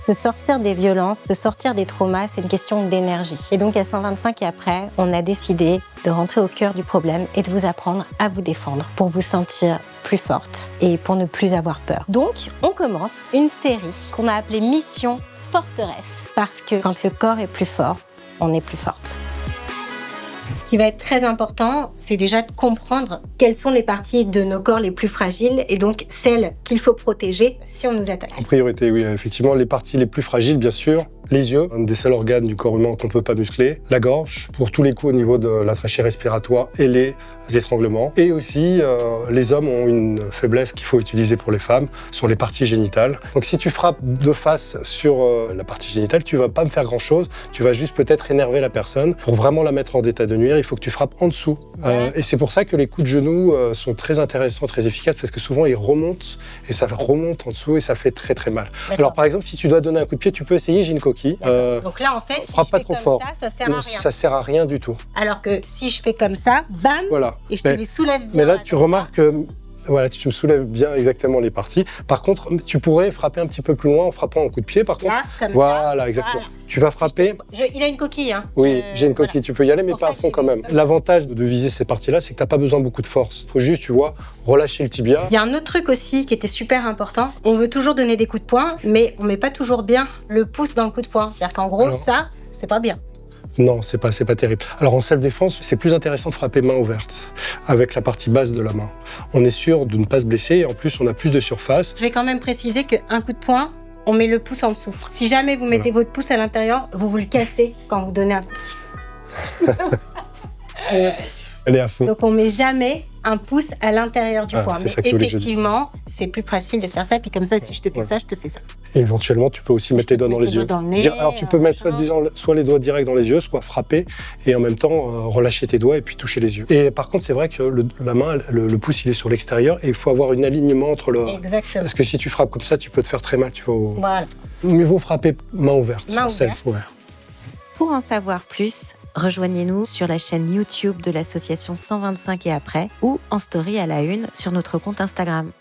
Se sortir des violences, se sortir des traumas, c'est une question d'énergie. Et donc à 125 et après, on a décidé de rentrer au cœur du problème et de vous apprendre à vous défendre pour vous sentir plus forte et pour ne plus avoir peur. Donc, on commence une série qu'on a appelée Mission Forteresse. Parce que quand le corps est plus fort, on est plus forte. Ce qui va être très important, c'est déjà de comprendre quelles sont les parties de nos corps les plus fragiles et donc celles qu'il faut protéger si on nous attaque. En priorité, oui, effectivement, les parties les plus fragiles, bien sûr. Les yeux, un des seuls organes du corps humain qu'on ne peut pas muscler. La gorge, pour tous les coups au niveau de la trachée respiratoire et les étranglements. Et aussi, les hommes ont une faiblesse qu'il faut utiliser pour les femmes, sur les parties génitales. Donc si tu frappes de face sur la partie génitale, tu ne vas pas me faire grand-chose. Tu vas juste peut-être énerver la personne. Pour vraiment la mettre hors d'état de nuire, il faut que tu frappes en dessous. Et c'est pour ça que les coups de genoux sont très intéressants, très efficaces, parce que souvent, ils remontent, et ça remonte en dessous, et ça fait très très mal. D'accord. Alors par exemple, si tu dois donner un coup de pied, tu peux essayer, j'ai une coquille. Donc là, en fait, si frappe je pas fais trop comme fort. ça sert à rien. Ça sert à rien du tout. Alors que si je fais comme ça, bam, Voilà. et je te les soulève bien. Mais là, tu comme remarques que voilà, tu me soulèves bien exactement les parties. Par contre, tu pourrais frapper un petit peu plus loin en frappant un coup de pied. Par contre, là, comme voilà, ça. exactement. Voilà. Tu vas frapper. Il a une coquille. Hein. Oui, j'ai une coquille, tu peux y aller, mais pour pas ça à fond que quand j'ai même. mis comme L'avantage de viser ces parties-là, c'est que tu n'as pas besoin de beaucoup de force. Il faut juste, tu vois, relâcher le tibia. Il y a un autre truc aussi qui était super important. On veut toujours donner des coups de poing, mais on met pas toujours bien le pouce dans le coup de poing. C'est-à-dire qu'en gros, ça, c'est pas bien. Non, c'est pas terrible. Alors en self-défense, c'est plus intéressant de frapper main ouverte, avec la partie basse de la main. On est sûr de ne pas se blesser, et en plus, on a plus de surface. Je vais quand même préciser qu'un coup de poing, on met le pouce en dessous. Si jamais vous mettez votre pouce à l'intérieur, vous le cassez quand vous donnez un coup. Elle est à fond. Donc on met jamais un pouce à l'intérieur du poing. c'est Mais ça que tu voulais que je effectivement, c'est plus facile de faire ça. Puis comme ça, si je te fais ça, je te fais ça. Et éventuellement, tu peux aussi mettre les doigts dans les yeux. Dans le nez, Alors tu peux mettre soit les doigts directs dans les yeux, soit frapper, et en même temps relâcher tes doigts et puis toucher les yeux. Et par contre, c'est vrai que la main, le pouce, il est sur l'extérieur, et il faut avoir un alignement entre le... Exactement. Parce que si tu frappes comme ça, tu peux te faire très mal. Tu vois. Voilà. Mieux vaut frapper main ouverte. Main Self, ouverte. ouais. Pour en savoir plus, rejoignez-nous sur la chaîne YouTube de l'association 125 et après ou en story à la une sur notre compte Instagram.